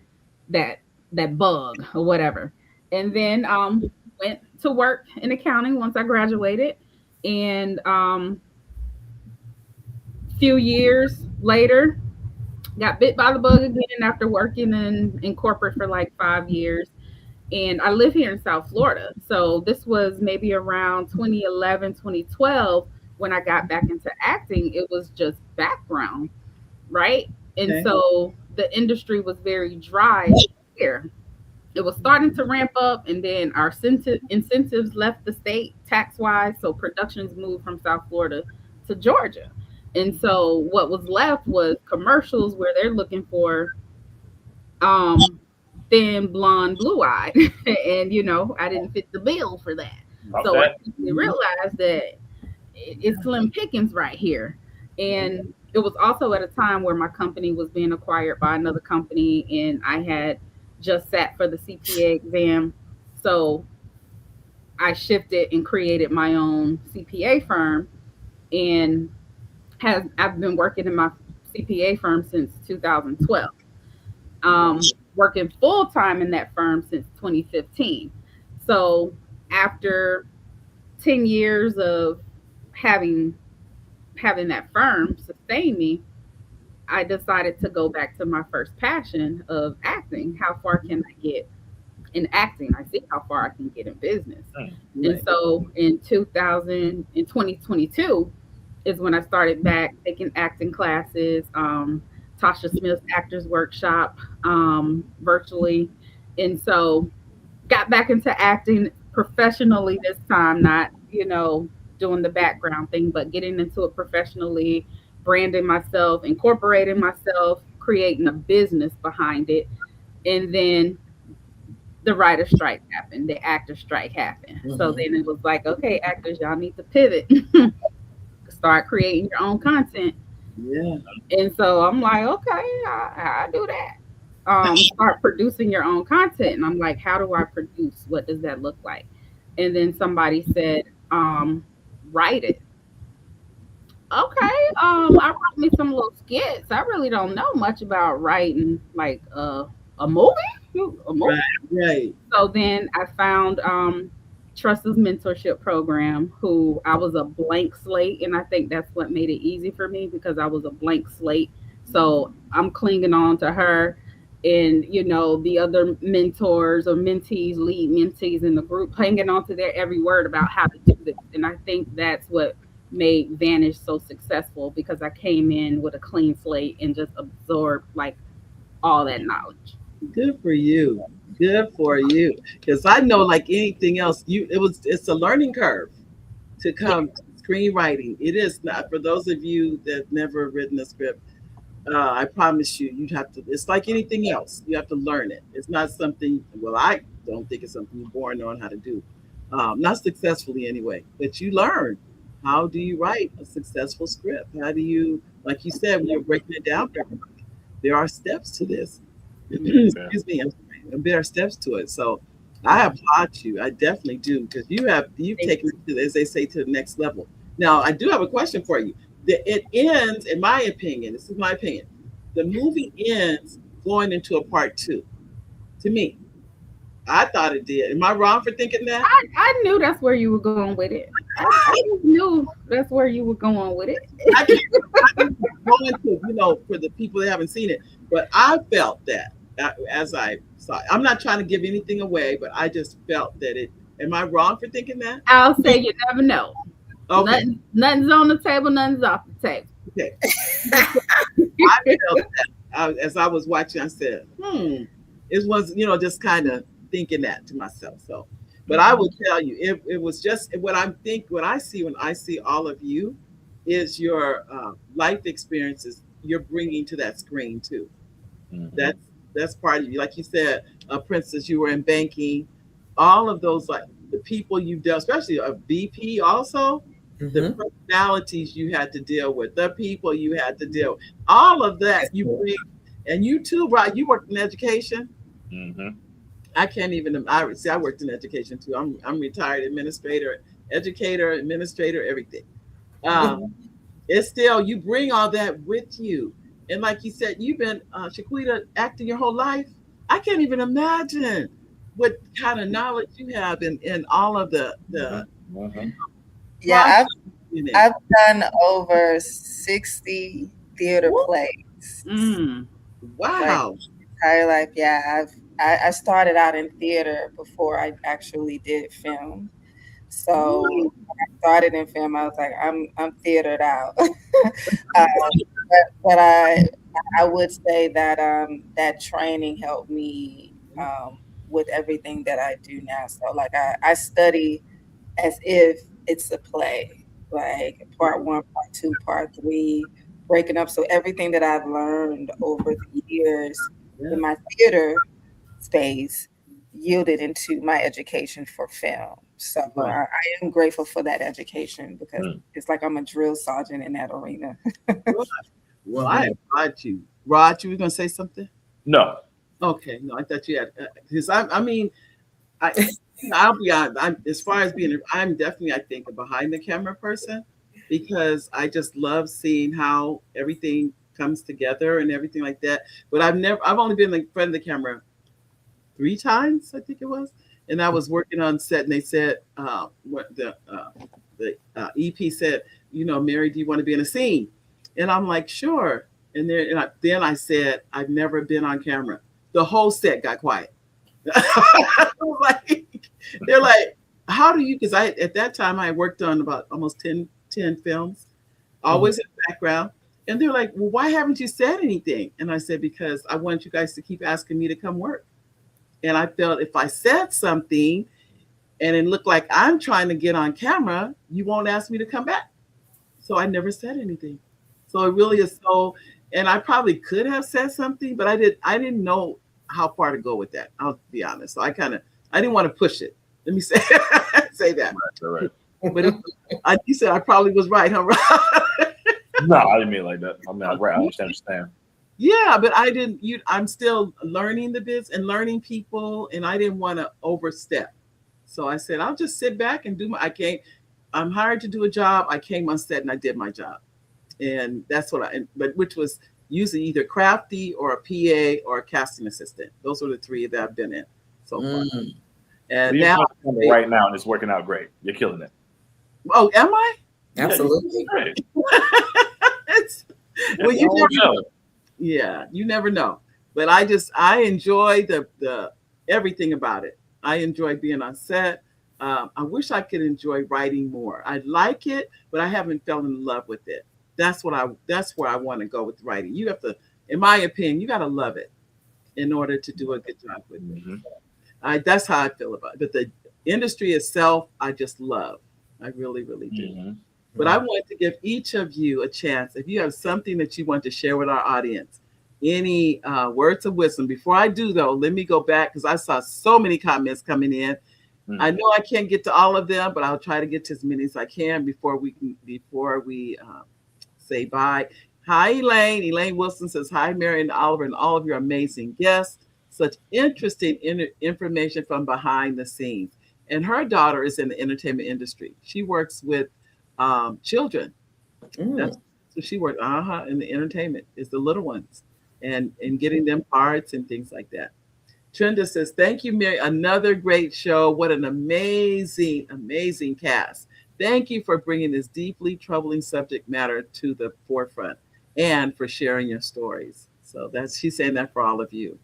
bug or whatever. And then went to work in accounting once I graduated, and few years later, got bit by the bug again after working in corporate for like 5 years. And I live here in South Florida. So this was maybe around 2011, 2012 when I got back into acting. It was just background, right? And Okay. so the industry was very dry here. It was starting to ramp up, and then our incentives left the state tax wise. So productions moved from South Florida to Georgia. And so what was left was commercials where they're looking for um thin, blonde, blue eyed. And I didn't fit the bill for that. So I Okay. quickly realized that it's slim pickings right here. And it was also at a time where my company was being acquired by another company, and I had just sat for the CPA exam. So I shifted and created my own CPA firm, and I've been working in my CPA firm since 2012. Working full time in that firm since 2015. So after 10 years of having that firm sustain me, I decided to go back to my first passion of acting. How far can I get in acting? I see how far I can get in business. And so in 2022 is when I started back taking acting classes, Tasha Smith's Actors Workshop, virtually. And so got back into acting professionally this time, not, doing the background thing, but getting into it professionally, branding myself, incorporating myself, creating a business behind it. And then the writer strike happened, the actor strike happened. So then it was like, okay, actors, y'all need to pivot, start creating your own content. Yeah. And so I'm like, okay, I do that. Start producing your own content. And I'm like, how do I produce? What does that look like? And then somebody said, write it. Okay. I wrote me some little skits. I really don't know much about writing like a movie. A movie. Right. So then I found Trust's mentorship program, who I was a blank slate. And I think that's what made it easy for me, because I was a blank slate. So I'm clinging on to her, and the other mentors or mentees, lead mentees in the group, hanging on to their every word about how to do this. And I think that's what made Vanish so successful, because I came in with a clean slate and just absorbed like all that knowledge. Good for you. Good for you. Because I know, like anything else, it's a learning curve to come to screenwriting. It is not, for those of you that never written a script. I promise you, you'd have to. It's like anything else. You have to learn it. It's not something. Well, I don't think it's something you're born on how to do. Not successfully anyway. But you learn. How do you write a successful script? How do you, like you said, when you're breaking it down for everybody, there are steps to this. Excuse me. I'm sorry. There are steps to it. So I applaud you. I definitely do, because you've taken it to, as they say, to the next level. Now, I do have a question for you. It ends, in my opinion, this is my opinion, the movie ends going into a part 2. To me, I thought it did. Am I wrong for thinking that? I knew that's where you were going with it. I just knew that's where you were going with it. I didn't going to, for the people that haven't seen it, but I felt that as I saw it. I'm not trying to give anything away, but I just felt that it. Am I wrong for thinking that? I'll say you never know. Okay. Nothing's on the table, nothing's off the table. Okay. I felt that as I was watching, I said, it was, just kind of thinking that to myself. So, but I will tell you, it was just what I see when I see all of you is your life experiences you're bringing to that screen too. Mm-hmm. That's part of you. Like you said, Princess, you were in banking, all of those, like the people you dealt, especially a VP also, the personalities you had to deal with, the people you had to deal with, all of that you bring. And you too, right? You worked in education. Mm-hmm. I can't even. I worked in education too. I'm retired administrator, educator, administrator, everything. It's still, you bring all that with you, and like you said, you've been Shaquita acting your whole life. I can't even imagine what kind of knowledge you have in all of the Yeah, projects. I've done over 60 theater plays. Like Wow. entire life. Yeah, I started out in theater before I actually did film. So when I started in film, I was like, I'm theatered out. But I would say that that training helped me with everything that I do now. So like I study as if it's a play, like part one, part two, part three, breaking up. So everything that I've learned over the years in my theater space yielded into my education for film. So I am grateful for that education because it's like I'm a drill sergeant in that arena. Well, I applaud you. Rod, you were going to say something? No. Okay. No, I thought you had. Because I mean, I'll be honest. As far as being, I'm definitely, I think, a behind the camera person because I just love seeing how everything comes together and everything like that. But I've only been in front of the camera 3 times, I think it was. And I was working on set, and they said, what the EP said, Mary, do you want to be in a scene? And I'm like, sure. And then I said, I've never been on camera. The whole set got quiet. They're like, how do you? Because at that time I worked on about almost 10 films, always in the background. And they're like, well, why haven't you said anything? And I said, because I want you guys to keep asking me to come work. And I felt if I said something and it looked like I'm trying to get on camera, you won't ask me to come back. So I never said anything. So it really is so, and I probably could have said something, but I didn't know how far to go with that. I'll be honest. So I didn't want to push it. Let me say that. Right. But you said I probably was right, huh? No, I didn't mean it like that. I mean, I understand. Yeah, but I'm still learning the biz and learning people, and I didn't want to overstep. So I said, I'll just sit back and I'm hired to do a job. I came on set and I did my job. And that's which was usually either crafty or a PA or a casting assistant. Those are the 3 that I've been in so far. And now right now, and it's working out great. You're killing it. Oh, am I? Absolutely. Well, you never know. But I enjoy the everything about it. I enjoy being on set. I wish I could enjoy writing more. I like it, but I haven't fell in love with it. That's where I want to go with writing. You have to, in my opinion, you got to love it in order to do a good job with it. That's how I feel about it. But the industry itself, I just love. I really, really do. But I want to give each of you a chance. If you have something that you want to share with our audience, any words of wisdom. Before I do, though, let me go back because I saw so many comments coming in. I know I can't get to all of them, but I'll try to get to as many as I can before we say bye. Hi, Elaine. Elaine Wilson says, hi, Mary and Oliver and all of your amazing guests. Such interesting information from behind the scenes. And her daughter is in the entertainment industry. She works with children. That's so she worked in the entertainment. Is the little ones and getting them parts and things like that. Trenda says, thank you, Mary. Another great show. What an amazing, amazing cast. Thank you for bringing this deeply troubling subject matter to the forefront and for sharing your stories. So she's saying that for all of you.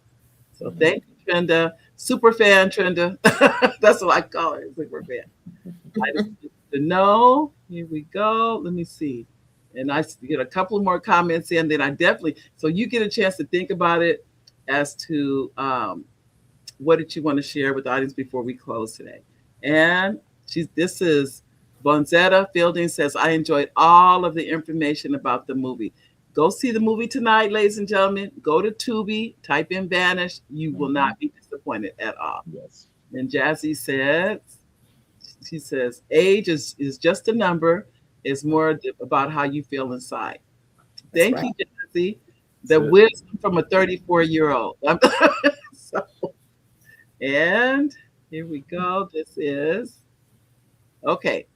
So thank you, Trenda. Super fan, Trenda. That's what I call her, super fan. I just need to know. Here we go. Let me see. And I get a couple more comments in. Then so you get a chance to think about it as to what did you want to share with the audience before we close today. And this is Bonzetta Fielding says, I enjoyed all of the information about the movie. Go see the movie tonight, ladies and gentlemen. Go to Tubi, type in Vanish. You will not be disappointed at all. Yes. And Jazzy she says, age is just a number. It's more about how you feel inside. Thank you, Jazzy. The wisdom from a 34-year-old. And here we go. This is, okay.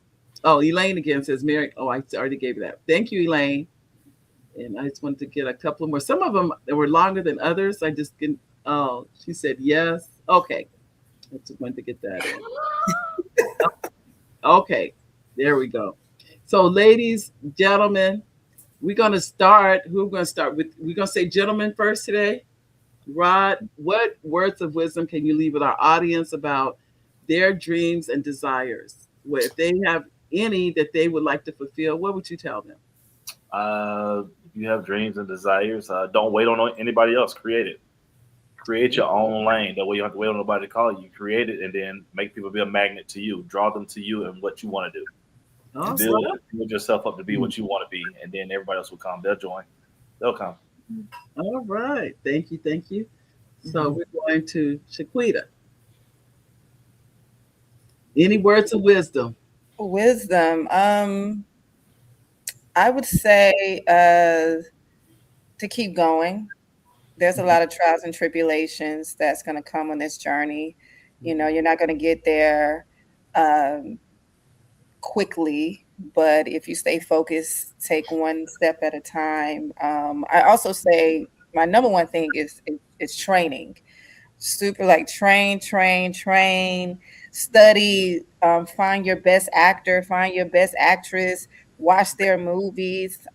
Oh, Elaine again says, Mary. Oh, I already gave you that. Thank you, Elaine. And I just wanted to get a couple more. Some of them that were longer than others. I just didn't. Oh, she said yes. Okay. I just wanted to get that in. Okay, there we go. So, ladies, gentlemen, we're going to start. Who are we going to start with? We're going to say gentlemen first today. Rod, what words of wisdom can you leave with our audience about their dreams and desires? If they have any that they would like to fulfill, what would you tell them? If you have dreams and desires, don't wait on anybody else. Create it. Create your own lane. That way you don't have to wait on nobody to call you. Create it and then make people be a magnet to you. Draw them to you and what you want to do. Awesome. Build yourself up to be what you want to be, and then everybody else will come. They'll join. They'll come. All right. Thank you. Thank you. So we're going to Shaquita. Any words of wisdom? Wisdom. I would say to keep going. There's a lot of trials and tribulations that's going to come on this journey. You know, you're not going to get there quickly, but if you stay focused, take one step at a time. I also say my number one thing is training. Super like train, study, find your best actor, find your best actress, watch their movies,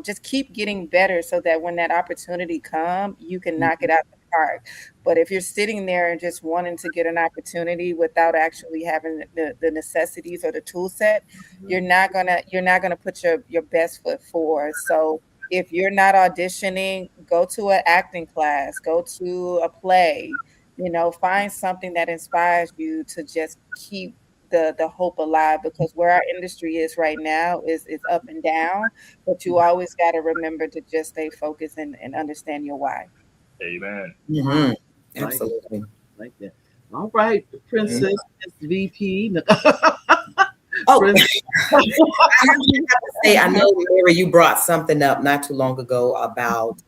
just keep getting better so that when that opportunity comes, you can knock it out the park. But if you're sitting there and just wanting to get an opportunity without actually having the necessities or the tool set, you're not gonna put your best foot forward. So if you're not auditioning, go to an acting class, go to a play, you know, find something that inspires you to just keep the hope alive, because where our industry is right now is up and down, but you always got to remember to just stay focused and understand your why. Amen. Mm-hmm. Absolutely. Like that. All right, Princess VP. Oh, I know, Mary, you brought something up not too long ago about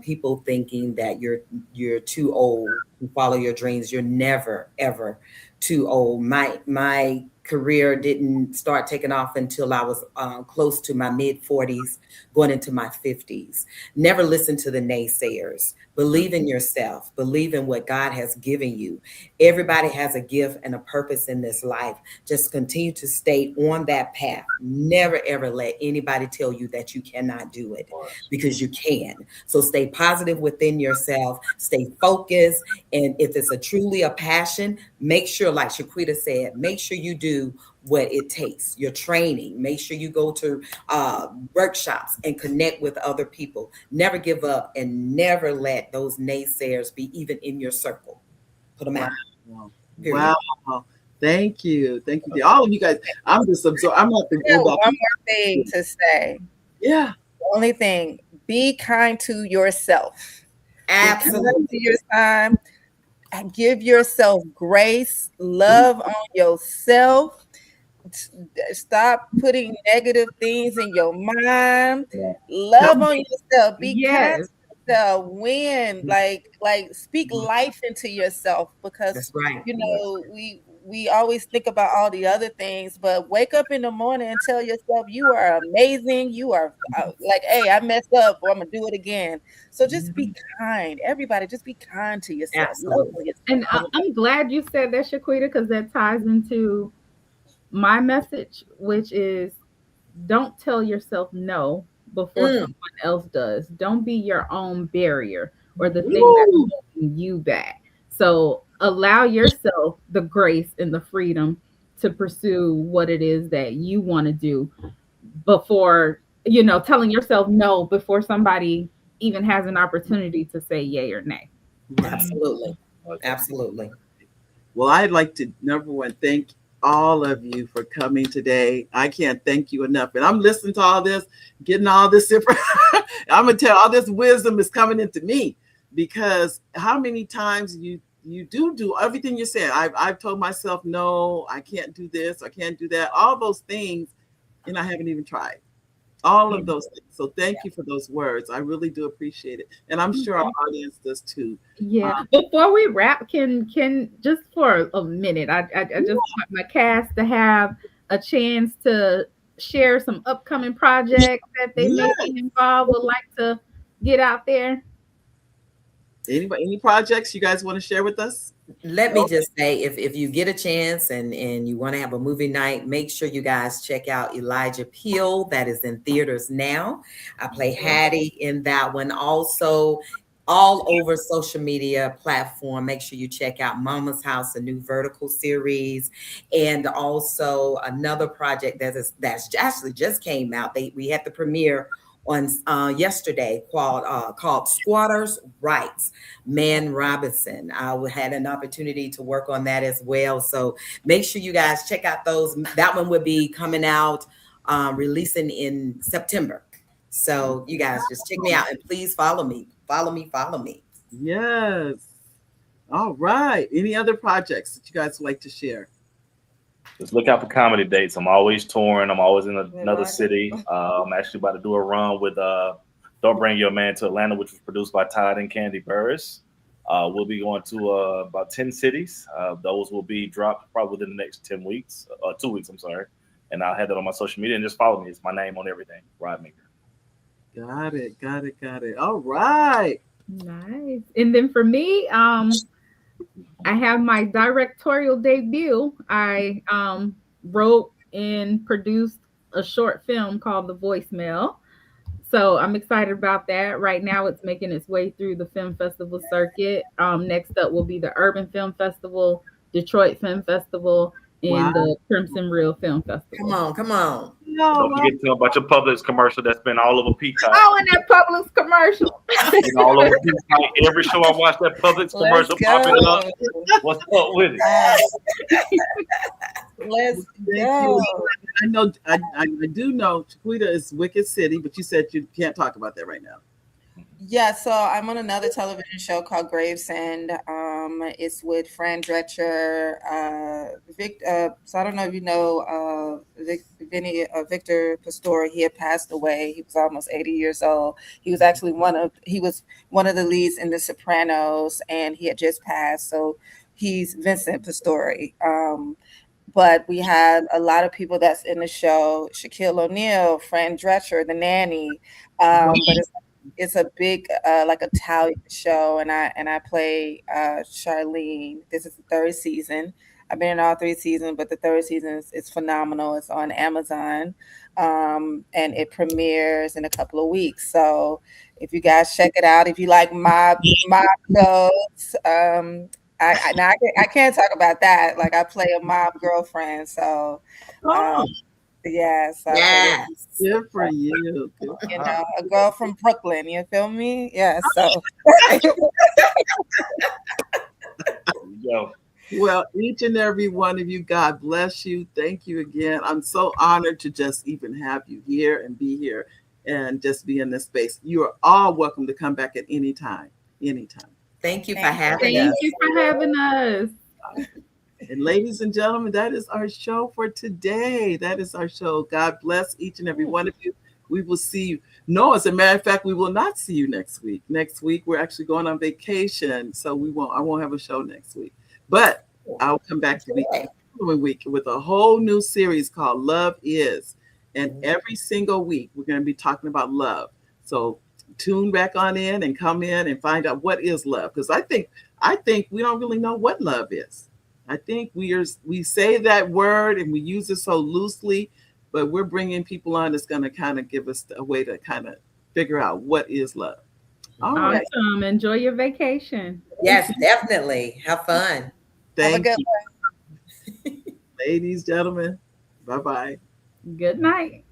people thinking that you're too old to follow your dreams. You're never ever too old. My career didn't start taking off until I was close to my mid 40s, going into my 50s. Never listen to the naysayers. Believe in yourself. Believe in what God has given you. Everybody has a gift and a purpose in this life. Just continue to stay on that path. Never, ever let anybody tell you that you cannot do it, because you can. So stay positive within yourself. Stay focused. And if it's truly a passion, make sure, like Shaquita said, make sure you do what it takes, your training. Make sure you go to workshops and connect with other people. Never give up, and never let those naysayers be even in your circle. Put them out. Wow. Thank you. Thank you. All of you guys, I'm just absorbed. I'm not the one more thing to say. Yeah. The only thing, be kind to yourself. Absolutely. Be kind to your time. Give yourself grace. Love on yourself. Stop putting negative things in your mind. Love on yourself. Be kind to yourself. Win. Like speak life into yourself, because that's right. You know, we always think about all the other things, but wake up in the morning and tell yourself you are amazing. You are like, hey, I messed up, or I'm gonna do it again. So just be kind. Everybody, just be kind to yourself. Absolutely. And I'm glad you said that, Shaquita, because that ties into my message, which is don't tell yourself no before someone else does. Don't be your own barrier or the thing that's holding you back. So allow yourself the grace and the freedom to pursue what it is that you want to do before, you know, telling yourself no before somebody even has an opportunity to say yay or nay. Absolutely. Absolutely. Well, I'd like to, number one, thank all of you for coming today. I can't thank you enough. And I'm listening to all this, getting all this I'm gonna tell all this wisdom is coming into me, because how many times you do everything you said. I've told myself, no, I can't do this, I can't do that, all those things, and I haven't even tried. All of those things. So thank you for those words. I really do appreciate it. And I'm sure our audience does too. Yeah. Before we wrap, can just for a minute, I just want my cast to have a chance to share some upcoming projects that they may be involved, would like to get out there. Anybody, any projects you guys want to share with us? Let me just say, if you get a chance and you want to have a movie night, make sure you guys check out Elijah Peel. That is in theaters now. I play Hattie in that one. Also, all over social media platform, make sure you check out Mama's House, a new vertical series, and also another project that's actually just came out. We had the premiere on yesterday called Squatters' Rights. Man Robinson. I had an opportunity to work on that as well. So make sure you guys check out those. That one will be coming out, releasing in September. So you guys just check me out and please follow me. Follow me. Yes. All right. Any other projects that you guys would like to share? Just look out for comedy dates. I'm always touring. I'm always in another city. I'm actually about to do a run with Don't Bring Your Man to Atlanta, which was produced by Todd and Candy Burris. We'll be going to about 10 cities. Those will be dropped probably within the next 2 weeks. I'm sorry. And I'll have that on my social media and just follow me. It's my name on everything. Rod Maker. Got it. All right. Nice. And then for me, I have my directorial debut. I wrote and produced a short film called The Voicemail. So I'm excited about that. Right now it's making its way through the film festival circuit. Next up will be the Urban Film Festival, Detroit Film Festival, and the Crimson Reel Film Festival. Come on. Don't forget to know about your Publix commercial that's been all over Peacock. Oh, and that Publix commercial. All over Peacock. Every show I watch, that Publix commercial popping up. What's up with it? Let's go. I know. I do know Chiquita is Wicked City, but you said you can't talk about that right now. Yeah, so I'm on another television show called Gravesend. It's with Fran Drescher. So I don't know if you know Victor Pastore. He had passed away. He was almost 80 years old. He was actually one of the leads in The Sopranos, and he had just passed. So he's Vincent Pastore. But we had a lot of people that's in the show: Shaquille O'Neal, Fran Drescher, the nanny. But it's a big like Italian show, and I play Charlene. This is the third season. I've been in all 3 seasons, but the third season is phenomenal. It's on Amazon, and it premieres in a couple of weeks. So if you guys check it out, if you like mob shows, I can't talk about that. Like I play a mob girlfriend, so. Yes. Good for you. You know, a girl from Brooklyn. You feel me? Yeah. So. Well, each and every one of you, God bless you. Thank you again. I'm so honored to just even have you here and be here and just be in this space. You are all welcome to come back at any time. Thank you for having us. Thank you for having us. And ladies and gentlemen, that is our show for today. That is our show. God bless each and every one of you. We will see you. No, as a matter of fact, we will not see you next week. Next week, we're actually going on vacation. So I won't have a show next week. But I'll come back the following week with a whole new series called Love Is. And every single week, we're going to be talking about love. So tune back on in and come in and find out what is love. Because I think we don't really know what love is. I think we say that word and we use it so loosely, but we're bringing people on that's going to kind of give us a way to kind of figure out what is love. All right. Awesome. Enjoy your vacation. Yes, definitely. Have fun. Thank you. Ladies, gentlemen, bye-bye. Good night.